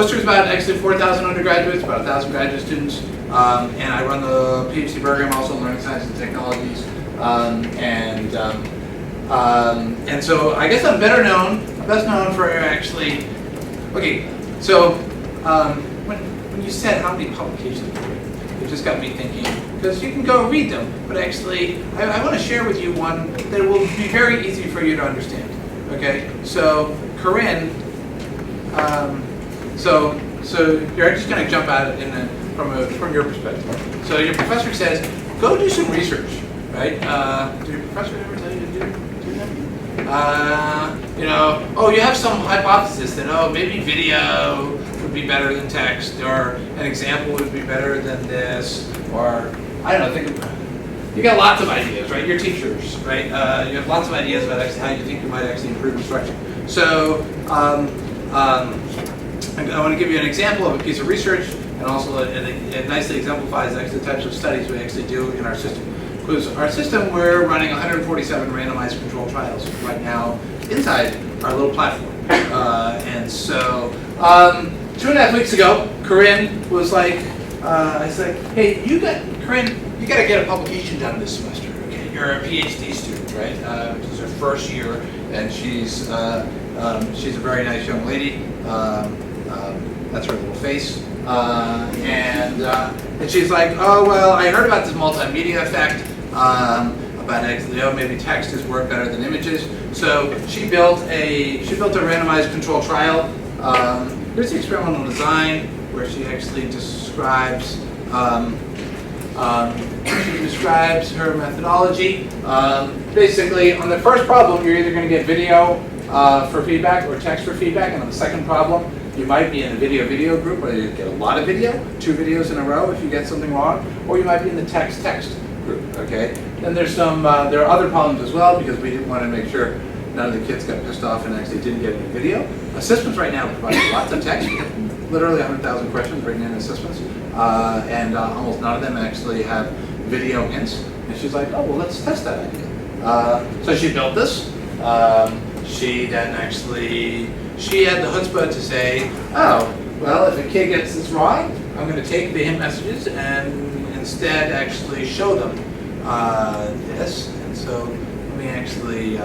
Worcester is about actually 4,000 undergraduates, about 1,000 graduate students, and I run the PhD program also in learning sciences and technologies, and so I guess I'm best known for actually. Okay, so when you said how many publications, it just got me thinking, because you can go read them, but actually I want to share with you one that will be very easy for you to understand. Okay, so Corinne, so you're just going to jump at it from your perspective. So your professor says, go do some research, right? Did your professor ever tell you to do that? Oh, you have some hypothesis that, maybe video would be better than text, or an example would be better than this, or I don't know, you got lots of ideas, right? You're teachers, right? You have lots of ideas about actually how you think you might actually improve instruction. So I want to give you an example of a piece of research, and also it nicely exemplifies actually the types of studies we actually do in our system. Because our system, we're running 147 randomized controlled trials right now inside our little platform. And so 2.5 weeks ago, Corinne was like, I said, hey, Corinne, you got to get a publication done this semester. Okay, you're a PhD student, right? This is her first year, and she's a very nice young lady. That's her little face. And she's like, oh well, I heard about this multimedia effect. About actually, maybe text is work better than images. So she built a randomized control trial. Here's the experimental design where she actually describes her methodology. Basically, on the first problem, you're either going to get video for feedback or text for feedback, and on the second problem, you might be in a video group where you get a lot of video, 2 videos in a row if you get something wrong, or you might be in the text group. Okay. Then there's there are other problems as well, because we didn't want to make sure none of the kids got pissed off and actually didn't get any video. ASSISTments right now provide lots of text. We have literally 100,000 questions written in ASSISTments, and almost none of them actually have video hints. And she's like, oh well, let's test that idea. So she built this. She then actually, she had the chutzpah to say, oh, well, if a kid gets this wrong, I'm going to take the hint messages and instead actually show them this. And so let me actually,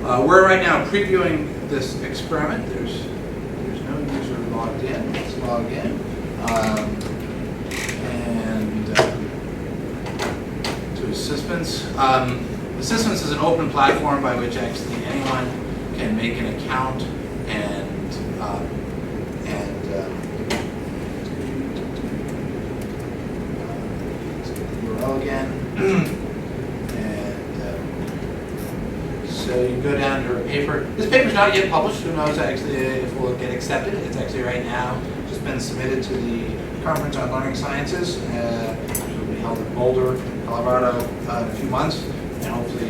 we're right now previewing this experiment. There's no user logged in. Let's log in. And to ASSISTments. ASSISTments is an open platform by which actually anyone can make an account and URL again. And so you go down to a paper. This paper's not yet published. Who knows actually if it will get accepted? It's actually right now just been submitted to the Conference on Learning Sciences, which will be held in Boulder, Colorado, in a few months. And hopefully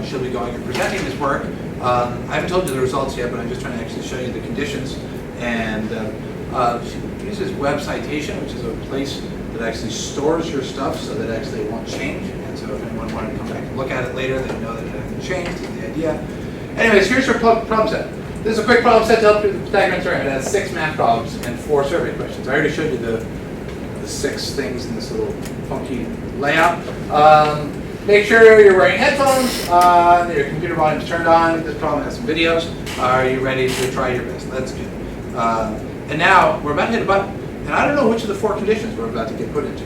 she'll be going and presenting this work. I haven't told you the results yet, but I'm just trying to actually show you the conditions. And she uses web citation, which is a place that actually stores your stuff so that actually it won't change. And so if anyone wanted to come back and look at it later, they know that it hasn't changed, is the idea. Anyways, here's your problem set. This is a quick problem set to help you with the Pythagorean theorem. It has 6 math problems and 4 survey questions. I already showed you the 6 things in this little funky layout. Make sure you're wearing headphones, your computer volume is turned on. This problem has some videos. Are you ready to try your best? That's good. And now we're about to hit a button. And I don't know which of the 4 conditions we're about to get put into.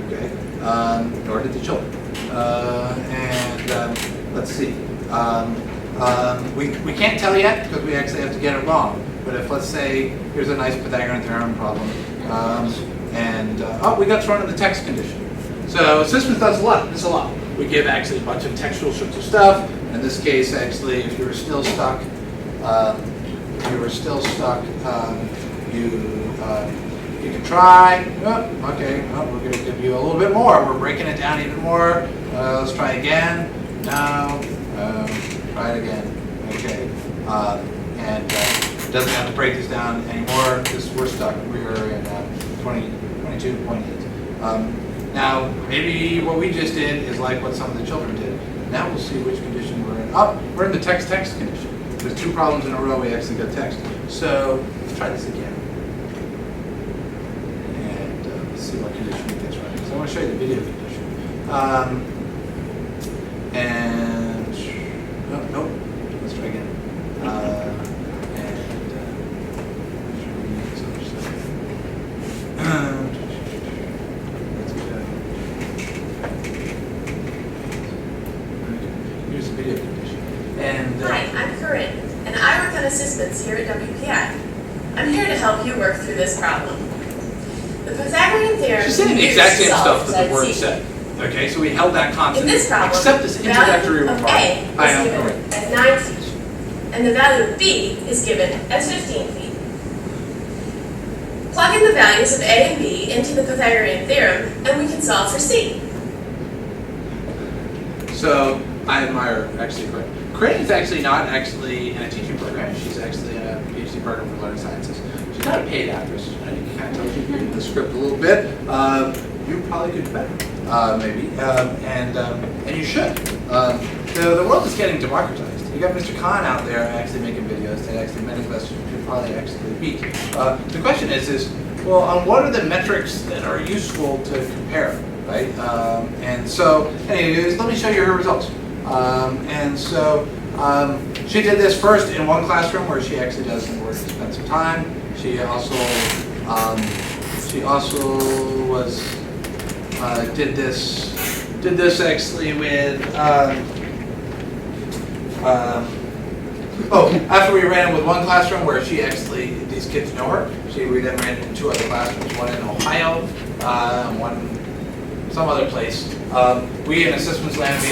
Okay? Nor did the children. Let's see. We can't tell yet because we actually have to get it wrong. But if, let's say, here's a nice Pythagorean theorem problem. We got thrown in the text condition. So ASSISTments does a lot. We give actually a bunch of textual sorts of stuff. In this case, actually, if you were still stuck, you can try. Oh, okay, we're going to give you a little bit more. We're breaking it down even more. Let's try again. No. Try it again. Okay. It doesn't have to break this down anymore because we're stuck. We're in 22.8. Now, maybe what we just did is like what some of the children did. Now we'll see which condition we're in. We're in the text condition. There's 2 problems in a row we actually got text. So try this again. And let's see what condition it gets right. So I want to show you the video condition. Nope. Let's try again. Here's the video condition. And hi, I'm Corinne, and I work on ASSISTments here at WPI. I'm here to help you work through this problem. The Pythagorean theorem. She's saying the exact same stuff that the word said. Okay, so we held that constant. In this problem, except this introductory requirement. A is given as 9 feet, and the value of B is given as 15 feet. Plug in the values of A and B into the Pythagorean theorem, and we can solve for C. So I admire actually Corinne. Corinne is actually not actually in a teaching program. She's actually in a PhD program for learning sciences. She's not a paid actress. You can kind of tell she's reading the script a little bit. You probably could do better, maybe, and you should. The world is getting democratized. You got Mr. Khan out there actually making videos that actually many of us could probably actually beat. The question is well, on what are the metrics that are useful to compare, right? And so, anyways, let me show you her results. She did this first in one classroom where she actually does some work to spend some time. She also was did this actually with after we ran with one classroom where she actually, these kids know her, we then ran in 2 other classrooms, one in Ohio, one some other place. We in ASSISTments land,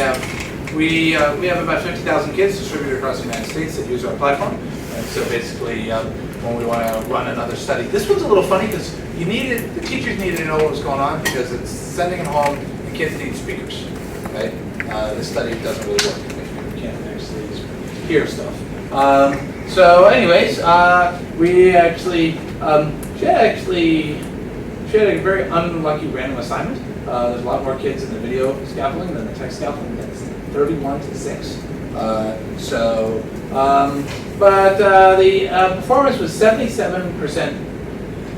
we have about 50,000 kids distributed across the United States that use our platform. And so basically, when we want to run another study, this one's a little funny because the teachers needed to know what was going on because it's sending them home. The kids need speakers, right? This study doesn't really work if you can't actually hear stuff. So, anyways, we actually she had a very unlucky random assignment. There's a lot more kids in the video scaffolding than the text scaffolding. That's 31 to 6. But the performance was 77%.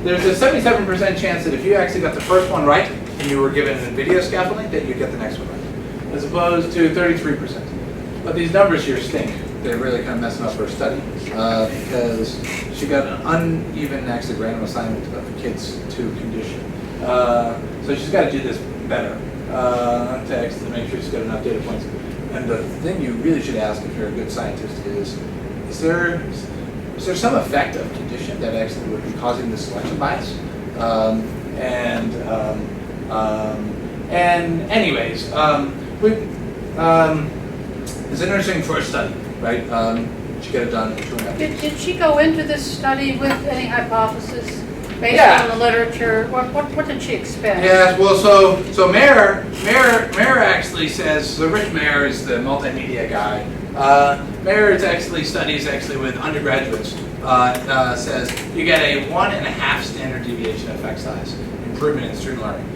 There's a 77% chance that if you actually got the first one right and you were given a video scaffolding, that you get the next one right, as opposed to 33%. But these numbers here stink. They're really kind of messing up her study because she got an uneven, actually random assignment of kids to condition. So she's got to do this better to actually make sure she's got enough data points. And the thing you really should ask if you're a good scientist is there some effect of condition that actually would be causing this selection bias? Anyways, it's an interesting first study, right? She got it done in 2.5 days. Did she go into this study with any hypothesis based on the literature? What did she expect? Yeah, well, so Mayer actually says, so Rich Mayer is the multimedia guy. Mayer actually studies with undergraduates. Says you get a 1.5 standard deviation effect size improvement in student learning.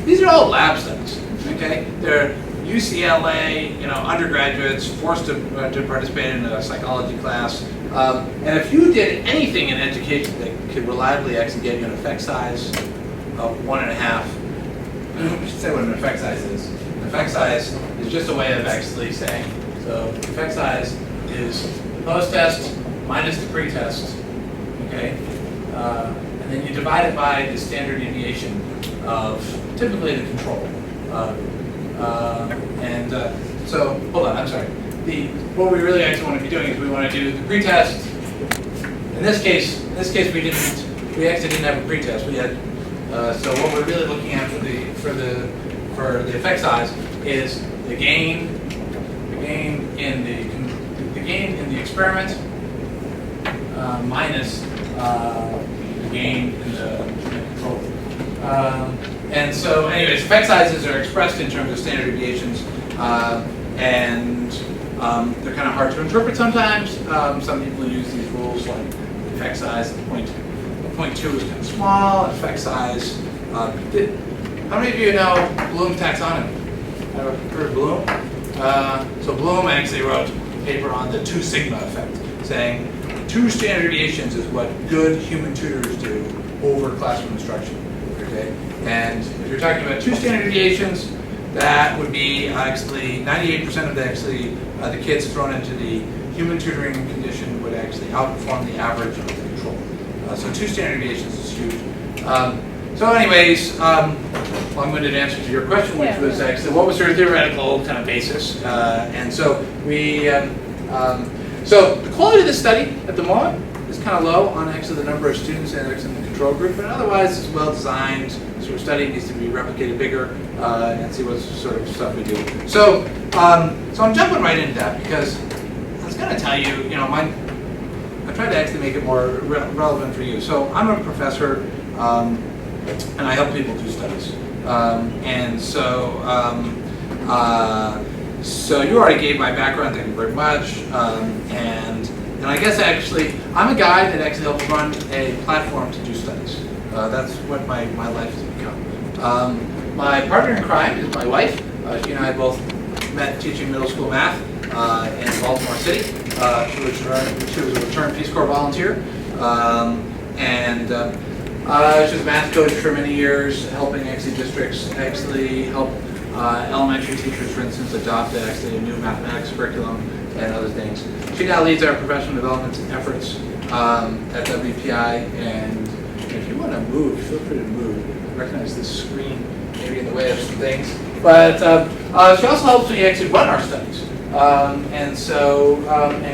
These are all lab studies. Okay, they're UCLA, undergraduates forced to participate in a psychology class. And if you did anything in education that could reliably actually get you an effect size of 1.5, we should say what an effect size is. An effect size is just a way of actually saying, so effect size is the post-test minus the pre-test, okay? And then you divide it by the standard deviation of typically the control. So, hold on, I'm sorry. What we really actually want to be doing is we want to do the pretest. In this case we actually didn't have a pretest. We had so what we're really looking at for the effect size is the gain in the experiment minus the gain in the control. And so, anyways, effect sizes are expressed in terms of standard deviations, and they're kind of hard to interpret sometimes. Some people use these rules like effect size at 0.2 is kind of small. Effect size. How many of you know Bloom's taxonomy? Ever heard of Bloom? So Bloom actually wrote a paper on the 2 sigma effect, saying 2 standard deviations is what good human tutors do over classroom instruction. Okay, and if you're talking about 2 standard deviations, that would be actually 98% of the kids thrown into the human tutoring condition would actually outperform the average of the control. So 2 standard deviations is huge. So anyways, long-winded answer to your question, which was actually what was their theoretical kind of basis. And so we, so the quality of the study at the moment is kind of low on actually the number of students and in the control group, but otherwise it's well designed. Sort of study needs to be replicated bigger and see what sort of stuff we do. So, so I'm jumping right into that because I was going to tell you, you know, I tried to actually make it more relevant for you. So I'm a professor, and I help people do studies. And so, so you already gave my background. Thank you very much. And I guess actually, I'm a guy that actually helps run a platform to do studies. That's what my life has become. My partner in crime is my wife. She and I both met teaching middle school math in Baltimore City. She was a returned Peace Corps volunteer. She was a math coach for many years, helping actually districts actually help elementary teachers, for instance, adopt actually a new mathematics curriculum and other things. She now leads our professional development efforts at WPI, and if you want to move, feel free to move. I recognize this screen maybe in the way of some things. But she also helps me actually run our studies, and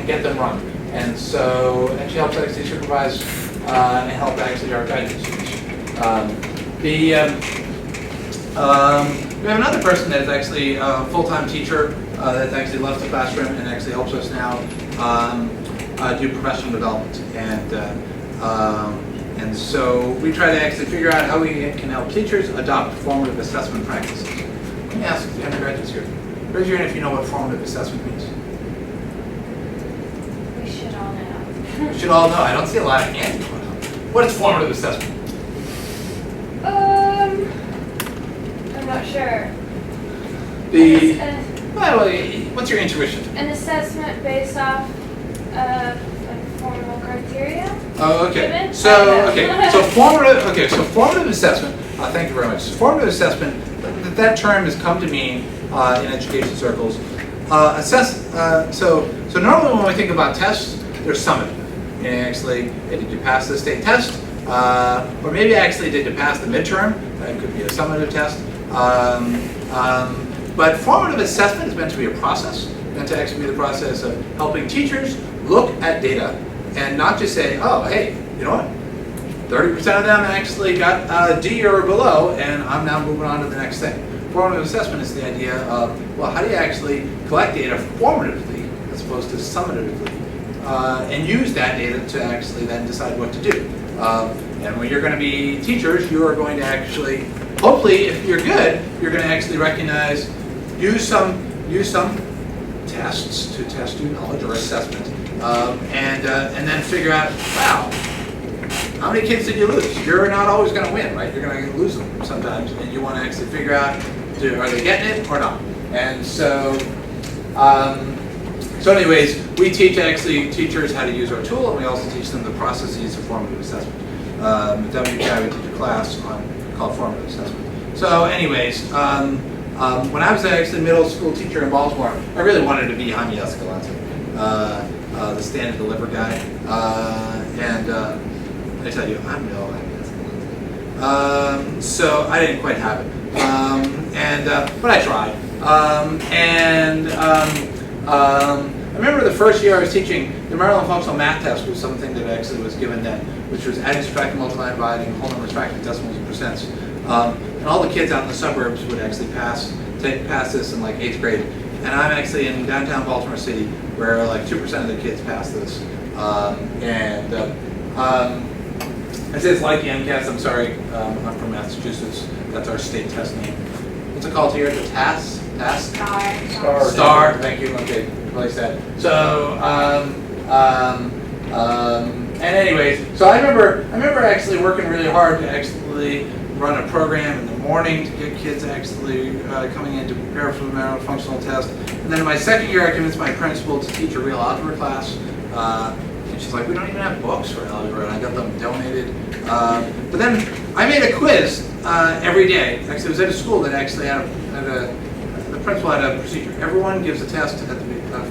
get them run. And she helps actually supervise and help actually our guidance. We have another person that is actually a full-time teacher that actually left the classroom and actually helps us now do professional development. And so we try to actually figure out how we can help teachers adopt formative assessment practices. Let me ask the undergraduates here. Raise your hand if you know what formative assessment means. We should all know. We should all know. I don't see a lot of hands going up. What is formative assessment? I'm not sure. What's your intuition? An assessment based off of formal criteria. Oh, okay. Given? So formative assessment. Thank you very much. So formative assessment. That term has come to mean in education circles. So normally when we think about tests, they're summative. And actually, did you pass the state test? Or maybe actually did you pass the midterm? That could be a summative test. But formative assessment is meant to be a process, meant to actually be the process of helping teachers look at data and not just say, oh, hey, you know what? 30% of them actually got a D or below, and I'm now moving on to the next thing. Formative assessment is the idea of, well, how do you actually collect data formatively as opposed to summatively, and use that data to actually then decide what to do. And when you're going to be teachers, you are going to actually, hopefully, if you're good, you're going to actually recognize, use some tests to test your knowledge or assessment, and then figure out, wow, how many kids did you lose? You're not always going to win, right? You're going to lose them sometimes, and you want to actually figure out, are they getting it or not? And so, anyways, we teach actually teachers how to use our tool, and we also teach them the processes of formative assessment. At WPI, we teach a class called formative assessment. So anyways, when I was actually a middle school teacher in Baltimore, I really wanted to be Jaime Escalante, the stand and deliver guy. I tell you, I'm no Jaime Escalante. So I didn't quite have it. But I tried. I remember the first year I was teaching, the Maryland Functional Math Test was something that actually was given then, which was adding, subtracting, multiplying, dividing, whole numbers, fractions, decimals, and percents. And all the kids out in the suburbs would actually pass this in like 8th grade. And I'm actually in downtown Baltimore City where like 2% of the kids pass this. I say it's like the MCAS, I'm sorry, I'm from Massachusetts. That's our state test name. What's it called here? The TAS? Star, thank you, okay, replace that. So, and anyways, so I remember actually working really hard to actually run a program in the morning to get kids actually coming in to prepare for the Maryland functional test. And then in my second year, I convinced my principal to teach a real algebra class. And she's like, we don't even have books for algebra, and I got them donated. But then I made a quiz every day. Actually, it was at a school that actually the principal had a procedure. Everyone gives a test at the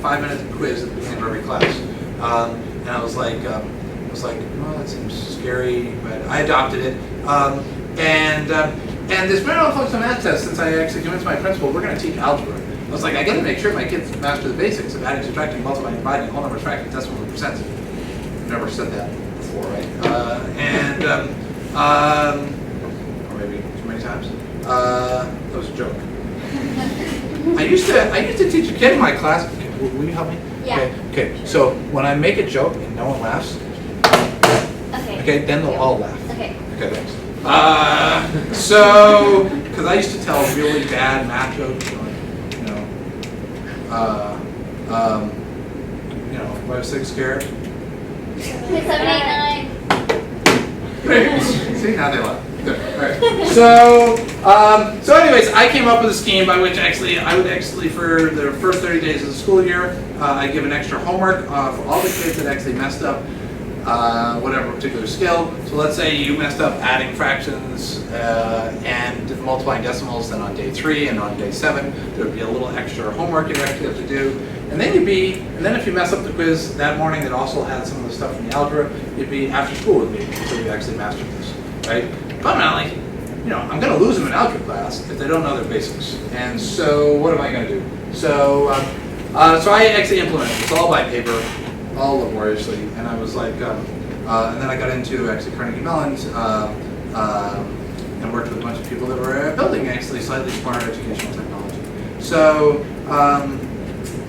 5-minute quiz at the beginning of every class. And I was like, well, that seems scary, but I adopted it. And this manual focus on math test, since I actually convinced my principal, we're going to teach algebra. I was like, I got to make sure my kids master the basics of adding, subtracting, multiplying, dividing, whole numbers, fractions, decimals, and percents. Never said that before, right? Or maybe too many times. That was a joke. I used to teach a kid in my class. Okay, will you help me? Yeah. Okay. So when I make a joke and no one laughs, okay, then they'll all laugh. Okay. Okay, thanks. So because I used to tell really bad math jokes, why was 6 scared? 6, 7, 8, 9. Great. See, now they laugh. Good. All right. So anyways, I came up with a scheme by which I would for the first 30 days of the school year, I give an extra homework for all the kids that actually messed up whatever particular skill. So let's say you messed up adding fractions and multiplying decimals. Then on day 3 and on day 7, there would be a little extra homework you'd actually have to do. And then if you mess up the quiz that morning that also had some of the stuff from the algebra, you'd be after school with me until you actually mastered this, right? Fundamentally, I'm going to lose them in algebra class if they don't know their basics. And so what am I going to do? So I actually implemented this all by paper, all laboriously, and I was like, and then I got into actually Carnegie Mellon's and worked with a bunch of people that were building actually slightly smarter educational technology. So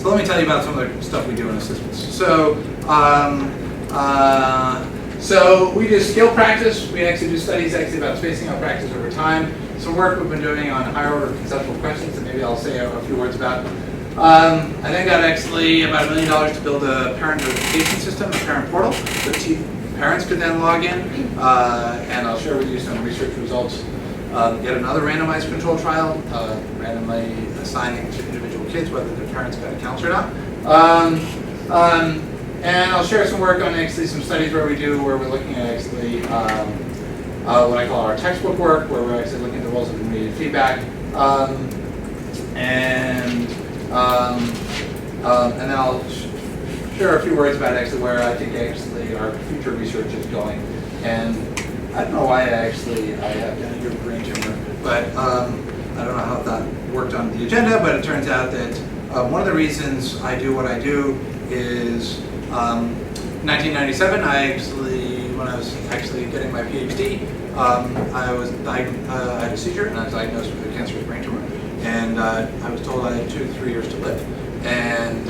let me tell you about some of the stuff we do in ASSISTments. So we do skill practice. We actually do studies about spacing out practice over time. Some work we've been doing on higher order conceptual questions that maybe I'll say a few words about. I then got actually about $1 million to build a parent notification system, a parent portal, so parents could then log in, and I'll share with you some research results. Yet another randomized control trial, randomly assigning to individual kids whether their parents got accounts or not. And I'll share some work on actually some studies where we're looking at actually what I call our textbook work, where we're actually looking at the roles of immediate feedback. And then I'll share a few words about actually where I think actually our future research is going. And I don't know why I have down here brain tumor, but I don't know how that worked on the agenda, but it turns out that one of the reasons I do what I do is 1997, when I was actually getting my PhD, I had a seizure and I was diagnosed with a cancerous brain tumor. And I was told I had 2 to 3 years to live. And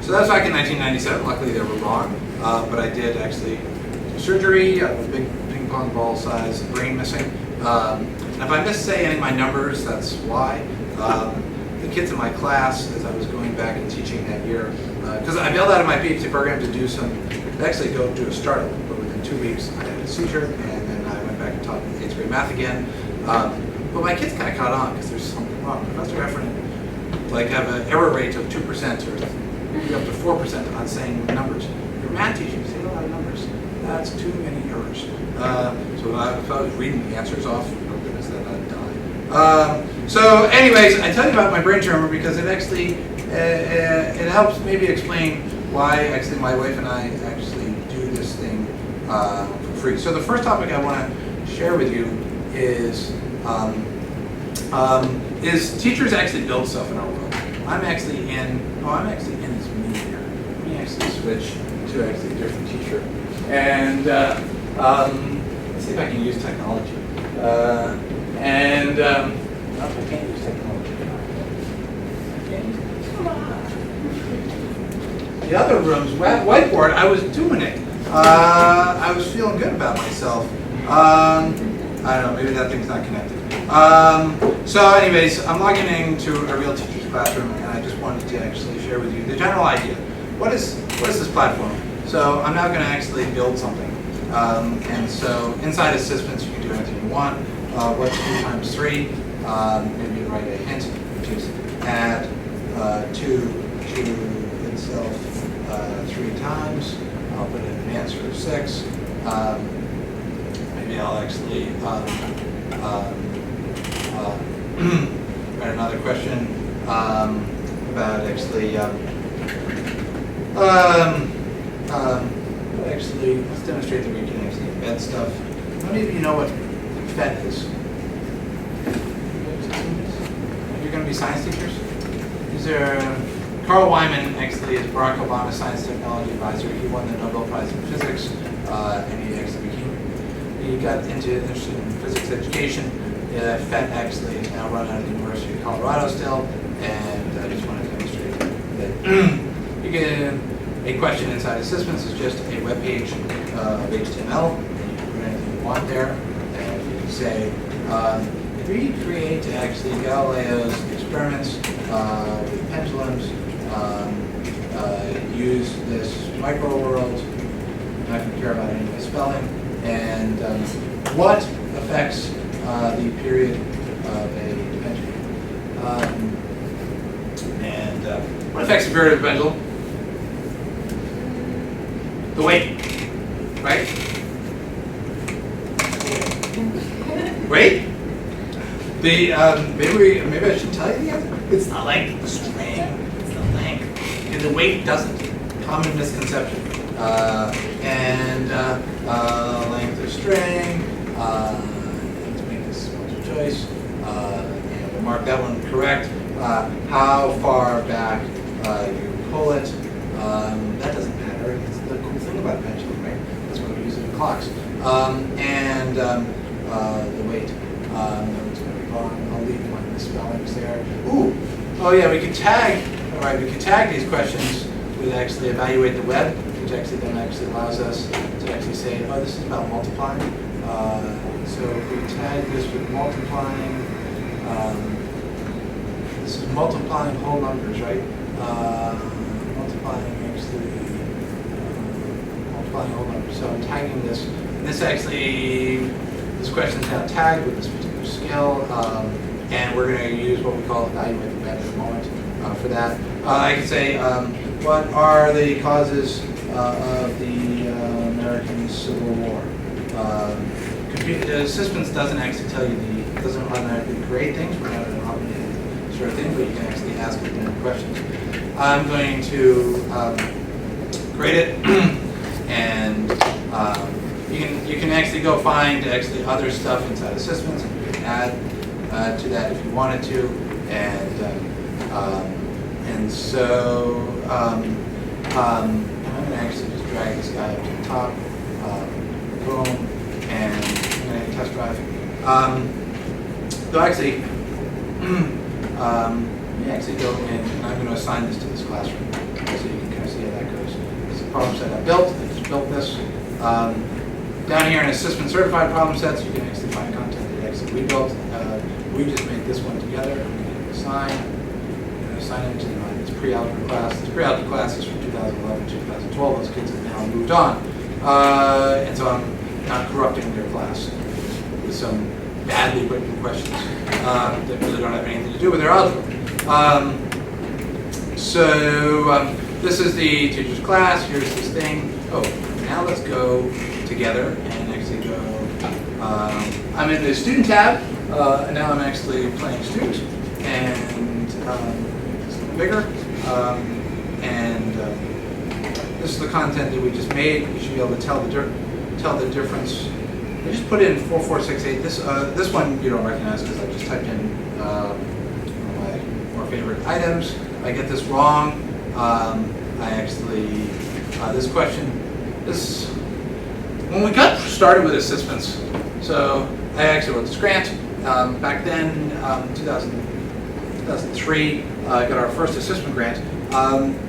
so that was back in 1997. Luckily they were wrong. But I did actually do surgery, a big ping pong ball size brain missing. And if I missay any of my numbers, that's why. The kids in my class, as I was going back and teaching that year, because I bailed out of my PhD program to actually go do a startup, but within 2 weeks I had a seizure, and then I went back and taught 8th grade math again. But my kids kind of caught on because there's something wrong. Professor Heffernan, have an error rate of 2% or maybe up to 4% on saying numbers. Your math teacher, you say a lot of numbers. That's too many errors. So if I was reading the answers off, oh goodness, then I'd die. So anyways, I tell you about my brain tumor because it actually, it helps maybe explain why actually my wife and I actually do this thing for free. So the first topic I want to share with you is teachers actually build stuff in our world. I'm actually in this meeting here. Let me actually switch to actually a different teacher. And let's see if I can use technology. No, I can't use technology. Come on. The other room's whiteboard, I was doing it. I was feeling good about myself. I don't know, maybe that thing's not connected. So anyways, I'm logging into a real teacher's classroom, and I just wanted to actually share with you the general idea. What is this platform? So I'm now going to actually build something. And so inside ASSISTments, you can do anything you want. What's 2 times 3? Maybe you write a hint, which is add 2 to itself 3 times. I'll put in an answer is 6. Maybe I'll actually write another question about actually actually, let's demonstrate that we can actually embed stuff. How many of you know what FET is? You're going to be science teachers? These are, Carl Wyman actually is Barack Obama's science technology advisor. He won the Nobel Prize in Physics, and he actually he got interested in physics education. FET actually is now run out of the University of Colorado still, and I just want to demonstrate that you can. A question inside ASSISTments is just a web page of HTML, and you can put anything you want there. And you can say, recreate actually Galileo's experiments with pendulums, use this micro world, I'm not going to care about any of the spelling, and what affects the period of a pendulum. What affects the period of a pendulum? The weight, right? Weight? Maybe I should tell you the answer. It's not like the string, it's the length. And the weight doesn't. Common misconception. Length of string. Let's make this multiple choice. And we'll mark that one correct. How far back you pull it. That doesn't matter. It's the cool thing about a pendulum, right? That's why we use it in clocks. The weight. It's going to be long. I'll leave one of the spellings there. Ooh. Oh yeah, we can tag. All right, we can tag these questions with actually evaluate the web, which actually then actually allows us to actually say, oh, this is about multiplying. So if we tag this with multiplying, this is multiplying whole numbers, right? Multiplying whole numbers. So I'm tagging this. And this actually, this question is now tagged with this particular scale, and we're going to use what we call evaluate the web in a moment for that. I can say, what are the causes of the American Civil War? ASSISTments doesn't actually tell you doesn't automatically create things. We're not an automated sort of thing, but you can actually ask it questions. I'm going to create it, and you can actually go find actually other stuff inside ASSISTments, and you can add to that if you wanted to, and so I'm going to actually just drag this guy up to the top, boom, and I'm going to test drive. So actually, let me actually go in, and I'm going to assign this to this classroom, so you can kind of see how that goes. This is a problem set I built. I just built this. Down here in ASSISTment certified problem sets, you can actually find content that actually we built. We just made this one together. I'm going to assign. I'm going to assign it to its pre-algebra class. This pre-algebra class is from 2011 to 2012. Those kids have now moved on. And so I'm not corrupting their class with some badly written questions that really don't have anything to do with their algebra. This is the teacher's class. Here's this thing. Oh, now let's go together and actually go. I'm in the student tab, and now I'm actually playing student, and it's a little bigger. This is the content that we just made. You should be able to tell the difference. I just put in 4468. This one you don't recognize because I just typed in one of my more favorite items. I get this wrong. I actually this question. When we got started with ASSISTments, so I actually wrote this grant back then, 2003. Got our first ASSISTment grant,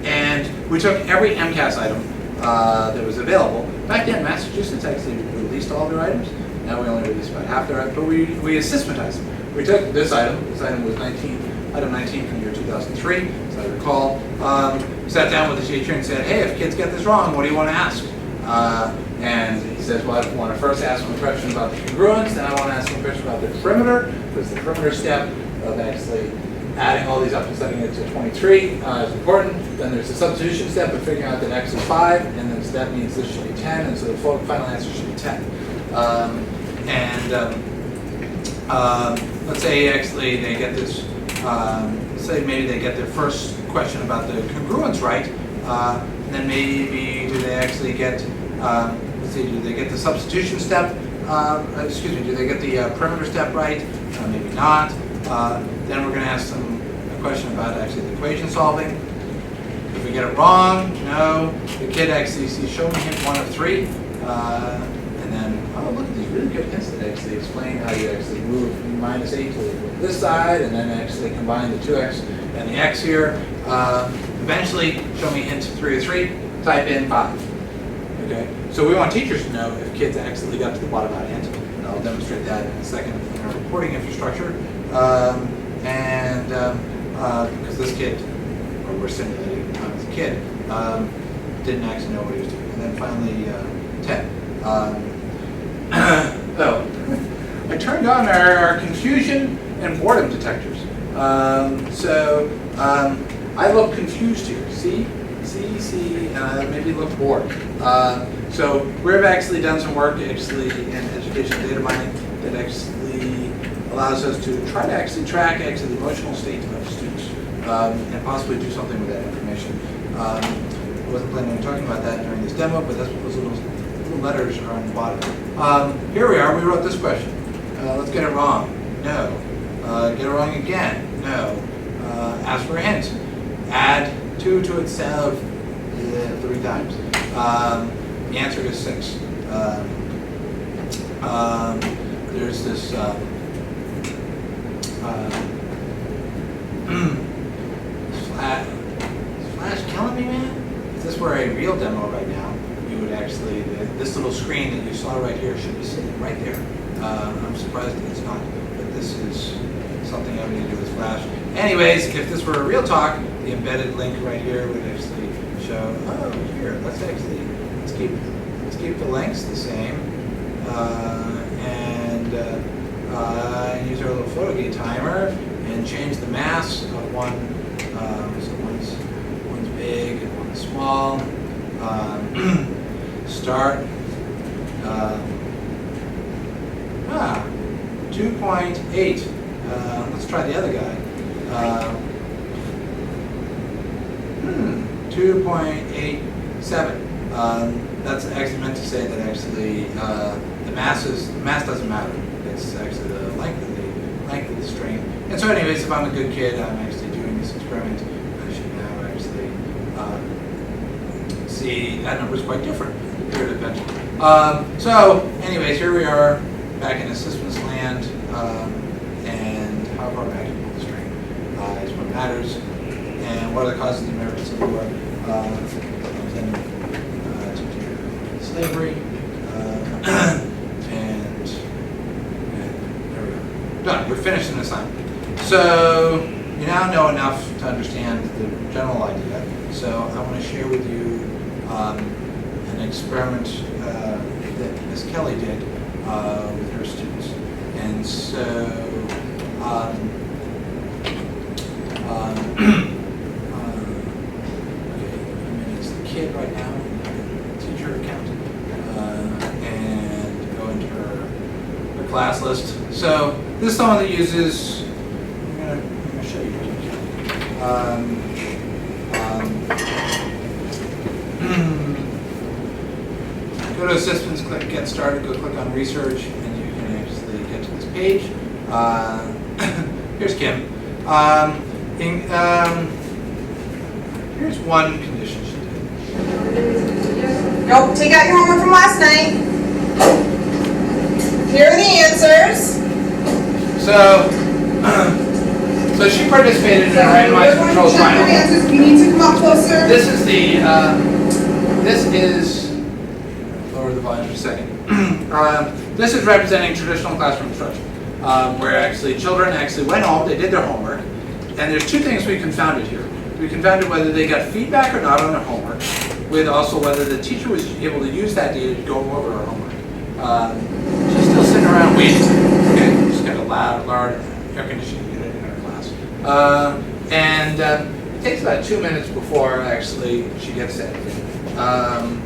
and we took every MCAS item that was available. Back then, Massachusetts actually released all their items. Now we only release about half their items, but we ASSISTmentized them. We took this item. This item was item 19 from the year 2003, as I recall. Sat down with the teacher and said, hey, if kids get this wrong, what do you want to ask? And he says, well, I want to first ask them a question about the congruence, then I want to ask them a question about the perimeter, because the perimeter step of actually adding all these up and setting it to 23 is important. Then there's the substitution step of figuring out that x is 5, and then so that means this should be 10, and so the final answer should be 10. Let's say actually they get this, say maybe they get their first question about the congruence right, and then maybe do they actually get, let's see, do they get the substitution step, excuse me, do they get the perimeter step right? Maybe not. Then we're going to ask them a question about actually the equation solving. If we get it wrong, no. The kid actually sees show me hint 1 of 3. And then, oh, look at these really good hints that actually explain how you actually move -8 to this side, and then actually combine the 2x and the x here. Eventually, show me hint 3 of 3, type in 5. Okay, so we want teachers to know if kids actually got to the bottom out hint, and I'll demonstrate that in a second in our reporting infrastructure. Because this kid, or we're simulating as a kid, didn't actually know what he was doing. And then finally, 10. I turned on our confusion and boredom detectors. I look confused here. See, and maybe look bored. So we've actually done some work actually in educational data mining that actually allows us to try to actually track actually the emotional state of students and possibly do something with that information. I wasn't planning on talking about that during this demo, but that's what those little letters are on the bottom. Here we are. We wrote this question. Let's get it wrong. No. Get it wrong again. No. Ask for a hint. Add 2 to itself 3 times. The answer is 6. There's this Flash killing me, man? If this were a real demo right now, you would actually, this little screen that you saw right here should be sitting right there. I'm surprised that it's not, but this is something having to do with Flash. Anyways, if this were a real talk, the embedded link right here would actually show, oh, here, let's keep the lengths the same, and use our little photo gate timer and change the mass of one, so one's big and one's small. Start, 2.8. Let's try the other guy. 2.87. That's actually meant to say that actually the mass doesn't matter. It's actually the length of the string. And so, anyways, if I'm a good kid, I'm actually doing this experiment. I should now actually see that number is quite different. Period of benchmark. So, anyways, here we are back in ASSISTments land, and how far back you pull the string is what matters. And what are the causes of the American Civil War? Slavery, and there we go. Done. We're finished an assignment. So you now know enough to understand the general idea. So I want to share with you an experiment that Ms. Kelly did with her students. And so it's the kid right now, teacher account, and go into her class list. So this is someone that uses, I'm going to show you. Go to ASSISTments, click Get Started, go click on Research, and you can actually get to this page. Here's Kim. Here's one condition she did. Nope, take out your homework from last night. Here are the answers. So she participated in a randomized control trial. You need to come up closer. This is lower the volume for a second. This is representing traditional classroom instruction, where actually children actually went home, they did their homework, and there's 2 things we confounded here. We confounded whether they got feedback or not on their homework, with also whether the teacher was able to use that data to go over her homework. She's still sitting around waiting. Okay, just got a loud air conditioning unit in our class. And it takes about 2 minutes before actually she gets that. I'm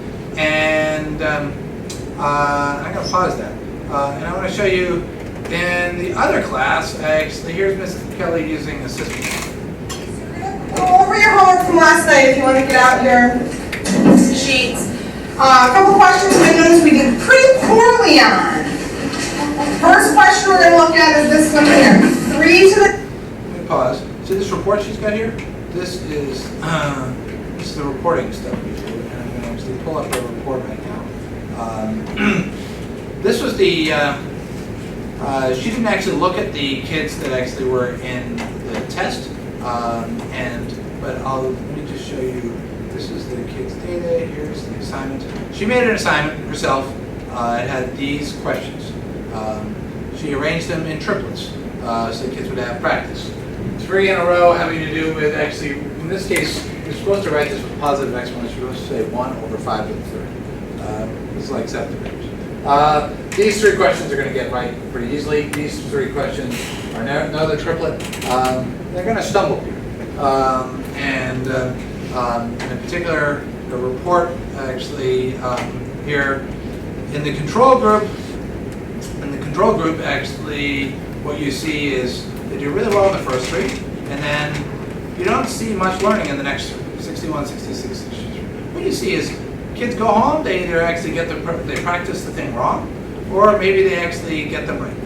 going to pause that. And I want to show you in the other class, actually, here's Mrs. Kelly using ASSISTments. Go over your homework from last night if you want to get out your Sheets. A couple questions I noticed we did pretty poorly on. First question we're going to look at is this one here. 3 to the... Let me pause. See this report she's got here? This is the reporting stuff we do. And I'm going to actually pull up the report right now. This was the... she didn't actually look at the kids that actually were in the test. But let me just show you. This is the kids' data. Here's the assignment. She made an assignment herself. It had these questions. She arranged them in triplets, so the kids would have practice. 3 in a row having to do with actually, in this case, you're supposed to write this with positive exponents. You're supposed to say 1 over 5 to the third. This is like septimeters. These 3 questions are going to get right pretty easily. These 3 questions are another triplet. They're going to stumble here. In particular, the report actually here in the control group. In the control group, actually, what you see is they do really well in the first 3, and then you don't see much learning in the next 3, 61, 66, 63. What you see is kids go home, they either actually they practice the thing wrong, or maybe they actually get them right.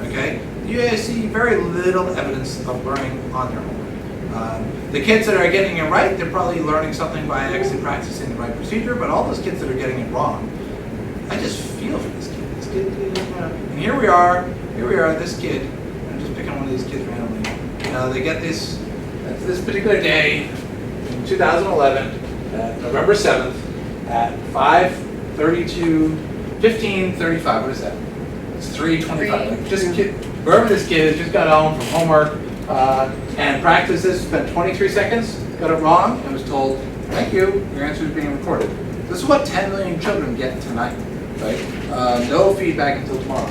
Okay, you see very little evidence of learning on their homework. The kids that are getting it right, they're probably learning something by actually practicing the right procedure, but all those kids that are getting it wrong, I just feel for this kid. This kid, and here we are, this kid, I'm just picking one of these kids randomly. They get this particular day in 2011, November 7th, at 15:35, what is that? It's 3:25. Like just wherever this kid just got home from homework and practiced this, spent 23 seconds, got it wrong, and was told, thank you, your answer is being recorded. This is what 10 million children get tonight, right? No feedback until tomorrow.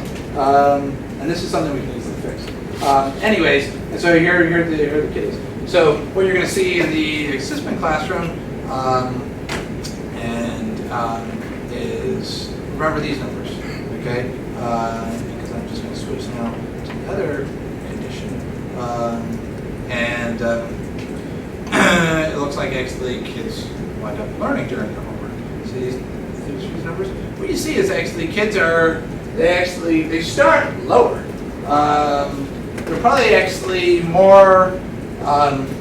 And this is something we can easily fix. Anyways, and so here are the kids. So what you're going to see in the ASSISTment classroom is, remember these numbers, okay? Because I'm just going to switch now to the other condition. It looks like actually kids wind up learning during their homework. See these numbers? What you see is actually kids they start lower. They're probably actually more,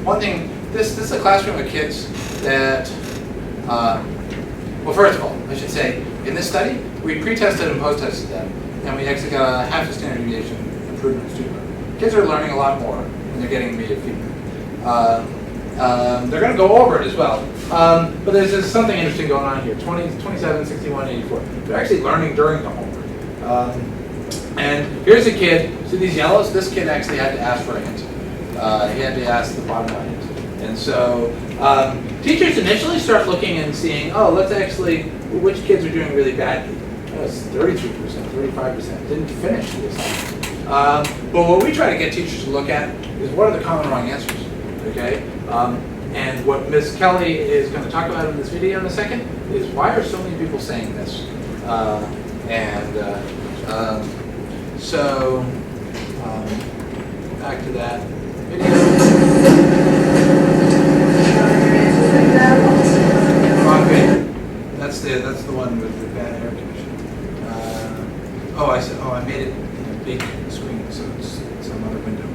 one thing, this is a classroom of kids that, well, first of all, I should say, in this study, we pre-tested and post-tested them, and we actually got a half a standard deviation improvement in student learning. Kids are learning a lot more when they're getting immediate feedback. They're going to go over it as well. But there's something interesting going on here. 20, 27, 61, 84. They're actually learning during the homework. And here's a kid, see these yellows? This kid actually had to ask for a hint. He had to ask the bottom line hint. And so teachers initially start looking and seeing, oh, let's actually, which kids are doing really badly. It's 33%, 35%, didn't finish the assignment. But what we try to get teachers to look at is what are the common wrong answers, okay? And what Ms. Kelly is going to talk about in this video in a second is why are so many people saying this? So back to that video. Okay, that's the one with the bad air conditioning. I made it in a big screen, so it's some other window.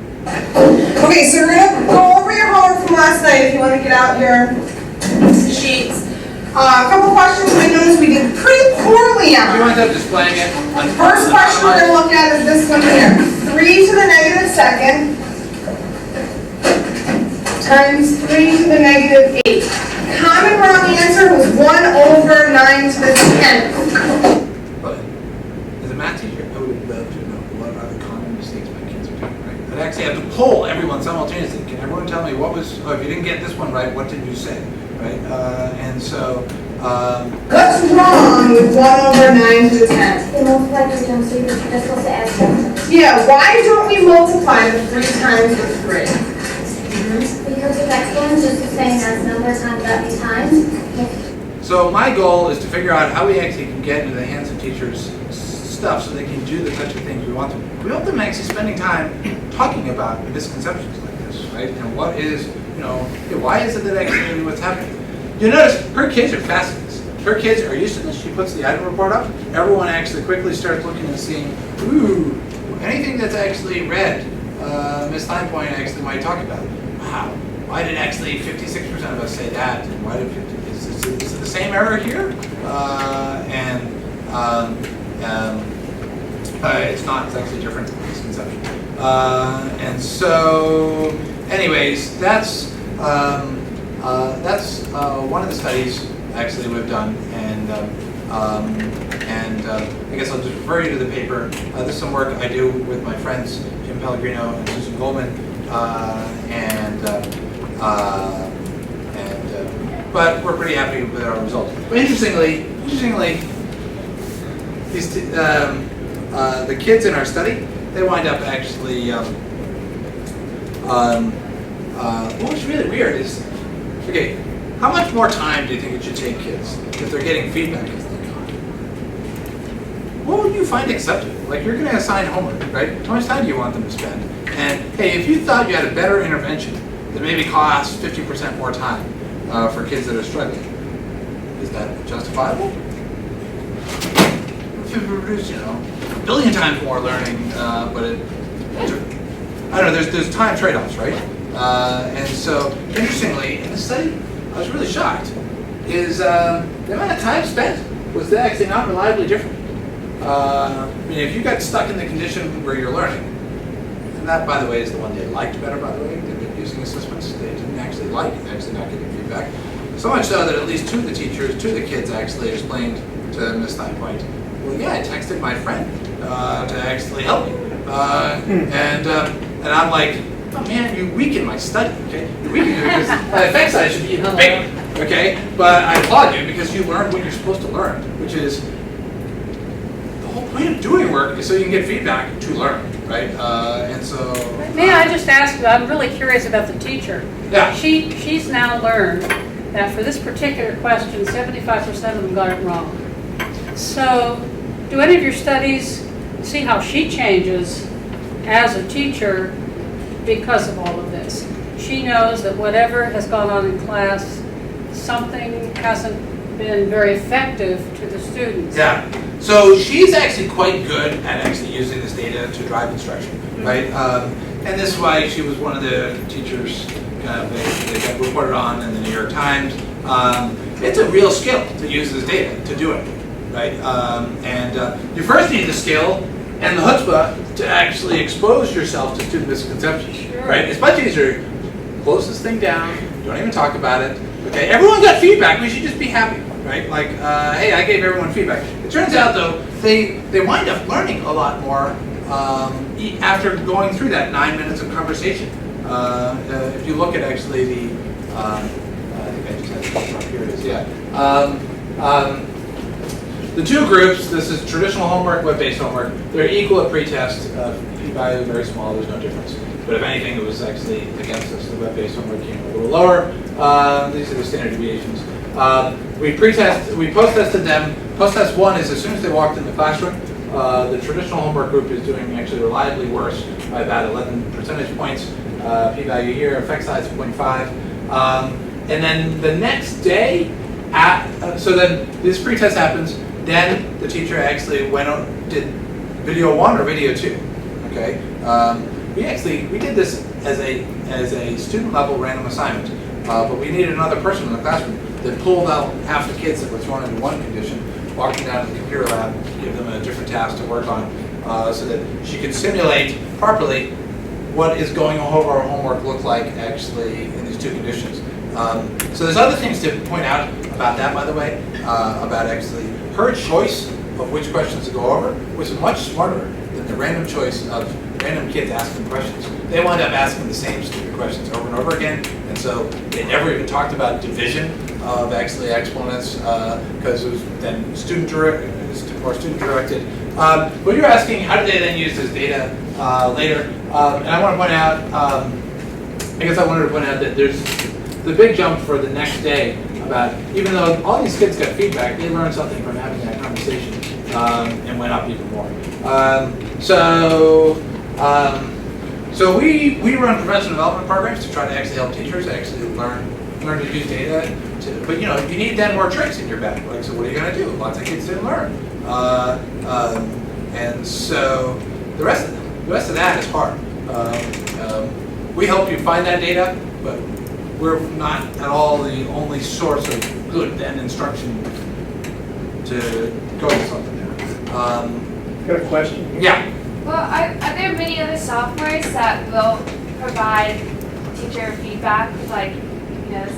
Okay, so we're going to go over your homework from last night if you want to get out your Sheets. a couple questions I noticed we did pretty poorly Do you on. want to displaying it? First question we're going to look at is this one here. 3 to the negative second times 3 to the negative 8. Common wrong answer was 1 over 9 to the 10th. But as a math teacher, I would love to know what are the common mistakes my kids are doing, right? I'd actually have to poll everyone simultaneously. Can everyone tell me what was, if you didn't get this one right, what did you say, right? What's wrong with 1 over 9 to the 10th? They multiply 3 times 3, but you're just supposed to add 7. Yeah, why don't we multiply the 3 times the 3? excellence, just saying that's number times that many times? So my goal is to figure out how we actually can get into the hands of teachers stuff so they can do the types of things we want them. We want them actually spending time talking about misconceptions like this, right? And what is, hey, why is it that actually what's happening? You notice her kids are fast at this. Her kids are used to this. She puts the item report up. Everyone actually quickly starts looking and seeing, ooh, anything that's actually red, Ms. Steinpoint actually might talk about. Wow, why did actually 56% of us say that? And why did 50, is it the same error here? It's not, it's actually different misconception. And so, anyways, that's one of the studies actually we've done, and I guess I'll just refer you to the paper. This is some work I do with my friends Jim Pellegrino and Susan Goldman, but we're pretty happy with our results. But interestingly, these the kids in our study, they wind up actually. What's really weird is, okay, how much more time do you think it should take kids if they're getting feedback as they go? What would you find acceptable? Like, you're going to assign homework, right? How much time do you want them to spend? And hey, if you thought you had a better intervention that maybe costs 50% more time for kids that are struggling, is that justifiable? If you produce, a billion times more learning, but I don't know. There's time trade-offs, right? And so, interestingly, in this study, I was really shocked, is the amount of time spent was actually not reliably different. If you got stuck in the condition where you're learning, and that, by the way, is the one they liked better, by the way, they've been using assessments, they didn't actually like actually not getting feedback. So much so that at least two of the kids actually explained to Ms. Steinpoint, well, yeah, I texted my friend to actually help me. And I'm like, oh man, you weaken my study, okay? You weaken it because my effect size should be even bigger, okay? But I applaud you because you learned what you're supposed to learn, which is the whole point of doing work is so you can get feedback to learn, right? And so. May I just ask you? I'm really curious about the teacher. Yeah. She's now learned that for this particular question, 75% of them got it wrong. So, do any of your studies see how she changes as a teacher because of all of this? She knows that whatever has gone on in class, something hasn't been very effective to the students. Yeah. So she's actually quite good at actually using this data to drive instruction, right? And this is why she was one of the teachers they got reported on in the New York Times. It's a real skill to use this data to do it, right? You first need the skill and the chutzpah to actually expose yourself to student misconceptions, Sure. right? It's much easier. Close this thing down. Don't even talk about it. Okay, everyone got feedback. We should just be happy, right? Like, hey, I gave everyone feedback. It turns out, though, they wind up learning a lot more after going through that 9 minutes of conversation. If you look at actually the, I think I just had it up here. It is, yeah. The two groups, this is traditional homework, web-based homework, they're equal at pretest. P-value very small, there's no difference. But if anything, it was actually against us. The web-based homework came a little lower. These are the standard deviations. We post-tested them. Post-test 1 is as soon as they walked in the classroom. The traditional homework group is doing actually reliably worse by about 11 percentage points. P-value here, effect size 0.5. And then the next day, so then this pretest happens. Then the teacher actually did video 1 or video 2. Okay. We did this as a student level random assignment, but we needed another person in the classroom that pulled out half the kids that were thrown into one condition, walked them down to the computer lab, give them a different task to work on, so that she could simulate properly what is going over our homework look like actually in these two conditions. So there's other things to point out about that, by the way, about actually her choice of which questions to go over was much smarter than the random choice of random kids asking questions. They wound up asking the same stupid questions over and over again, and so they never even talked about division of actually exponents because it was then more student directed. But you're asking, how do they then use this data later? And I want to point out I guess I wanted to point out that there's the big jump for the next day about, even though all these kids got feedback, they learned something from having that conversation and went up even more. So we run professional development programs to try to actually help teachers actually learn to use data. But you need then more tricks in your bag. Like, so what are you going to do? Lots of kids didn't learn, and so the rest of that is hard. We help you find that data, but we're not at all the only source of good then instruction to go to something there. Got a question here? Yeah. Well, are there many other softwares that will provide teacher feedback with, like,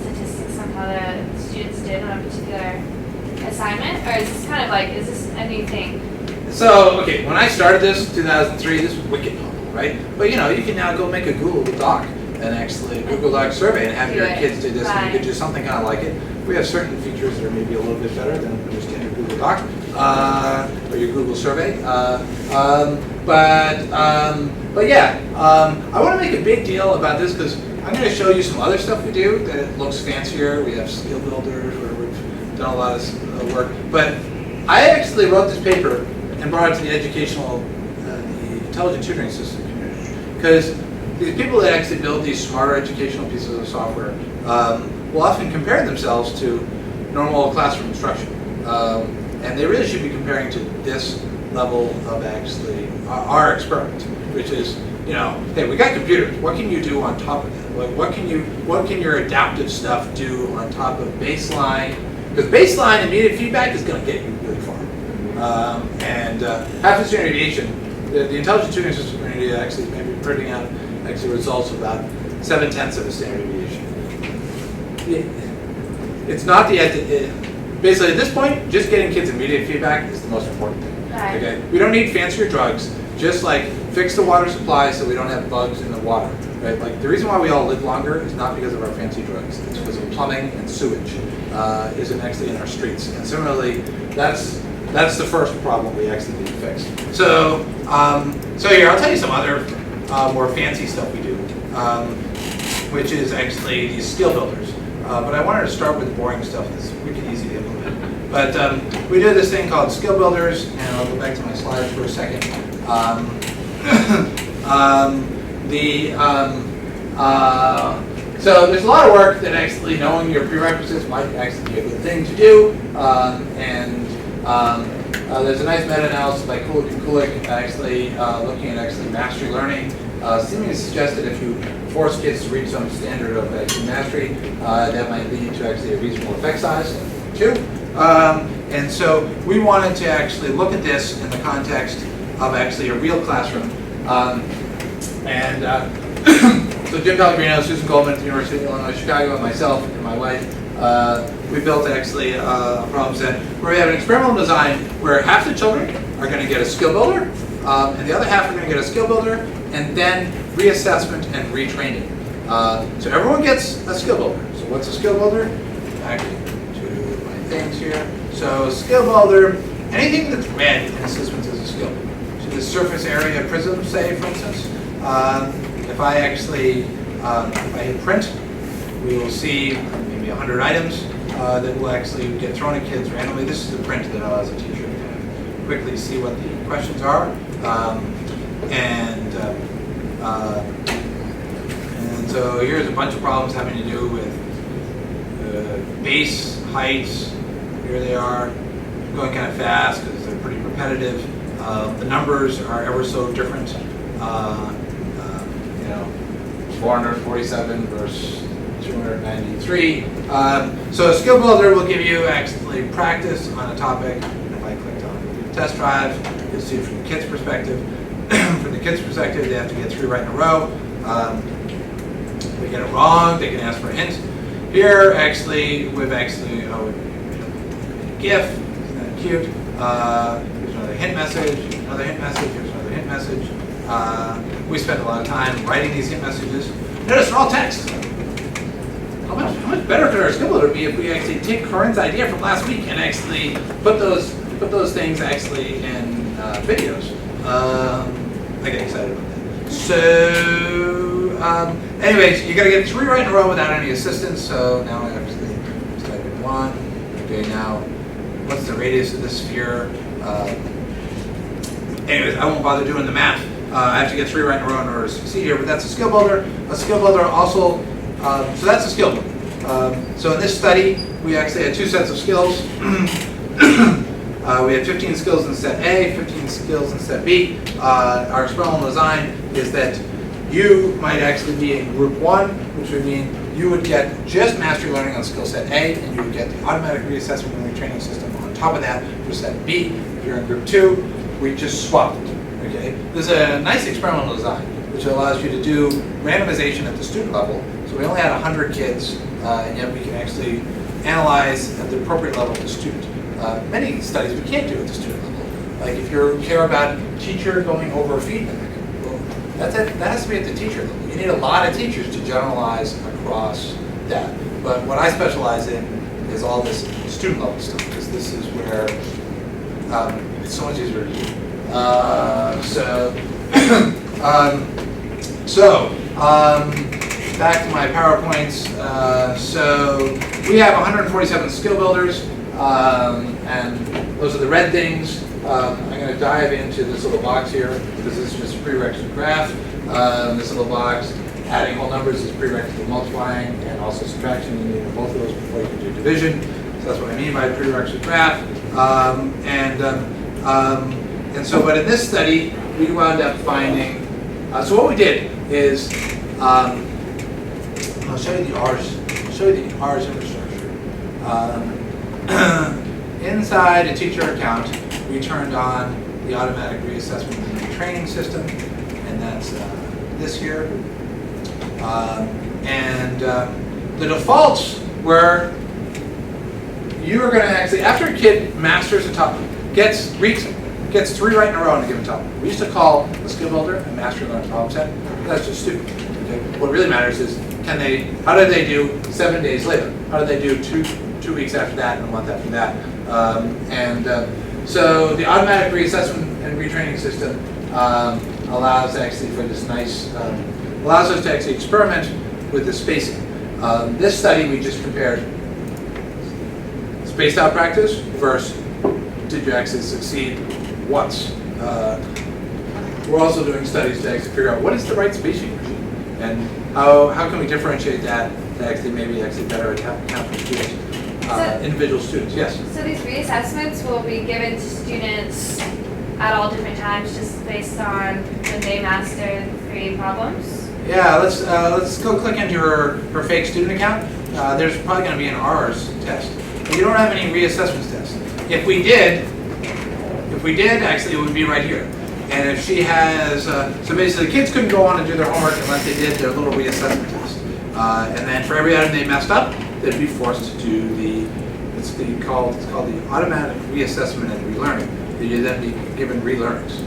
statistics on how the students did on a particular assignment? Or is this kind of like, is this a new thing? So, okay, when I started this, 2003, this was wicked novel, right? But you can now go make a Google Doc and actually Google Doc survey and have your kids do this, and you could do something kind of like it. We have certain features that are maybe a little bit better than your standard Google Doc or your Google survey. But yeah, I want to make a big deal about this because I'm going to show you some other stuff we do that looks fancier. We have skill builders where we've done a lot of work. But I actually wrote this paper and brought it to the educational, the intelligent tutoring system community. Because these people that actually build these smarter educational pieces of software will often compare themselves to normal classroom instruction. And they really should be comparing to this level of actually our experiment, which is, hey, we got computers. What can you do on top of that? What can your adaptive stuff do on top of baseline? Because baseline immediate feedback is going to get you really far. Half the standard deviation, the intelligent tutoring system community actually may be printing out actually results of about 7/10 of a standard deviation. It's not basically at this point, just getting kids immediate feedback is the most important thing. Right. Okay, we don't need fancier drugs. Just like fix the water supply so we don't have bugs in the water. Right? Like the reason why we all live longer is not because of our fancy drugs. It's because of plumbing and sewage isn't actually in our streets. And similarly, that's the first problem we actually need to fix. So here I'll tell you some other more fancy stuff we do, which is actually these skill builders. But I wanted to start with the boring stuff that's wicked easy to implement. But we do this thing called skill builders, and I'll go back to my slides for a second. So there's a lot of work that actually knowing your prerequisites might actually be a good thing to do. There's a nice meta-analysis by Kulik and Kulik actually looking at actually mastery learning, seeming to suggest that if you force kids to reach some standard of mastery, that might lead to actually a reasonable effect size, too. And so we wanted to actually look at this in the context of actually a real classroom. So Jim Pellegrino, Susan Goldman at the University of Illinois Chicago, and myself and my wife, we built actually a problem set where we have an experimental design where half the children are going to get a skill builder, and the other half are going to get a skill builder, and then reassessment and retraining. So everyone gets a skill builder. So what's a skill builder? Back to my things here. So skill builder, anything that's red in ASSISTments is a skill builder. So the surface area prism, say, for instance, if I actually, if I hit print, we will see maybe 100 items that will actually get thrown at kids randomly. This is the print that allows a teacher to kind of quickly see what the questions are. And so here's a bunch of problems having to do with base, heights. Here they are, going kind of fast because they're pretty repetitive. The numbers are ever so different. 447 versus 293. So a skill builder will give you actually practice on a topic. If I clicked on test drive, you'll see it from the kid's perspective. From the kid's perspective, they have to get 3 right in a row. If they get it wrong, they can ask for a hint. Here, actually, we've actually GIF. Isn't that cute? Here's another hint message. Here's another hint message. Here's another hint message. We spend a lot of time writing these hint messages. Notice they're all text. How much better could our skill builder be if we actually take Corinne's idea from last week and actually put those things actually in videos? I get excited about that. So Anyways, you got to get 3 right in a row without any assistance. So now I actually type in 1. Okay, now what's the radius of this sphere? Anyways, I won't bother doing the math. I have to get 3 right in a row in order to succeed here, but that's a skill builder. A skill builder also, so that's a skill builder. So in this study, we actually had 2 sets of skills. We had 15 skills in set A, 15 skills in set B. Our experimental design is that you might actually be in group 1, which would mean you would get just mastery learning on skill set A, and you would get the automatic reassessment and retraining system on top of that for set B. If you're in group 2, we just swapped it. Okay? There's a nice experimental design which allows you to do randomization at the student level. So we only had 100 kids, and yet we can actually analyze at the appropriate level of the student. Many studies we can't do at the student level. Like if you care about teacher going over feedback, well, that has to be at the teacher level. You need a lot of teachers to generalize across that. But what I specialize in is all this student level stuff, because this is where it's so much easier to do. Back to my PowerPoints. So we have 147 skill builders, and those are the red things. I'm going to dive into this little box here because this is just a prerequisite graph. This little box, adding whole numbers is prerequisite to multiplying, and also subtraction. You need both of those before you can do division. So that's what I mean by prerequisite graph. But in this study, we wound up finding. So what we did is, I'll show you the R's. I'll show you the R's infrastructure. Inside a teacher account, we turned on the automatic reassessment and retraining system, and that's this here. The defaults were you are going to actually, after a kid masters a topic, gets 3 right in a row on a given topic. We used to call a skill builder a master learned problem set. That's just stupid. Okay? What really matters is how did they do 7 days later? How did they do two weeks after that and a month after that? So the automatic reassessment and retraining system allows actually for this nice, allows us to actually experiment with the spacing. This study we just compared spaced out practice versus did you actually succeed once. We're also doing studies to actually figure out what is the right spacing regime and how can we differentiate that to actually better account for students, individual students. Yes? So these reassessments will be given to students at all different times just based on when they master 3 problems? Yeah, let's go click into her fake student account. There's probably going to be an R's test. But you don't have any reassessments tests. If we did, actually it would be right here. And if she has, so basically the kids couldn't go on and do their homework unless they did their little reassessment test. And then for every item they messed up, they'd be forced to do it's called the automatic reassessment and relearning. You'd then be given relearnings,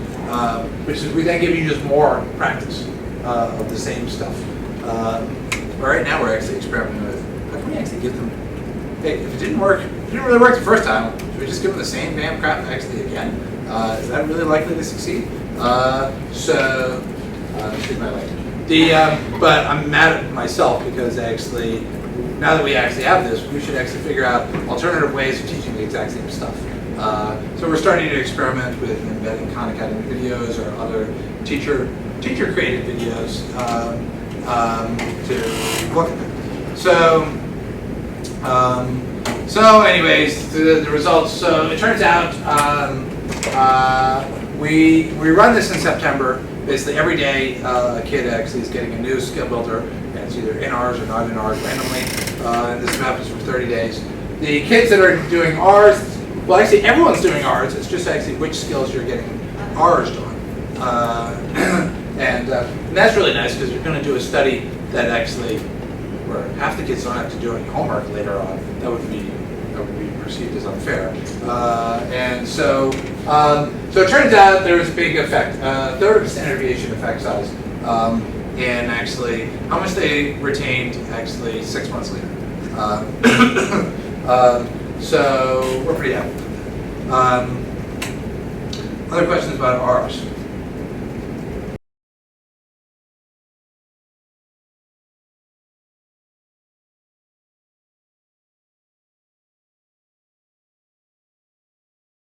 which is we then give you just more practice of the same stuff. But right now we're actually experimenting with how can we actually give them. Hey, if it didn't really work the first time, should we just give them the same damn crap actually again? Is that really likely to succeed? Excuse my language. But I'm mad at myself because actually, now that we actually have this, we should actually figure out alternative ways of teaching the exact same stuff. So we're starting to experiment with embedding Khan Academy videos or other teacher-created videos to look at them. So anyways, the results. So it turns out we run this in September. Basically every day a kid actually is getting a new skill builder, and it's either in R's or not in R's randomly. And this map is for 30 days. The kids that are doing R's, well actually everyone's doing R's, it's just actually which skills you're getting R's on. And that's really nice because you're going to do a study that actually where half the kids don't have to do any homework later on. That would be perceived as unfair. So it turns out there was a big effect, third of a standard deviation effect size, in actually how much they retained actually 6 months later. So we're pretty happy. Other questions about R's?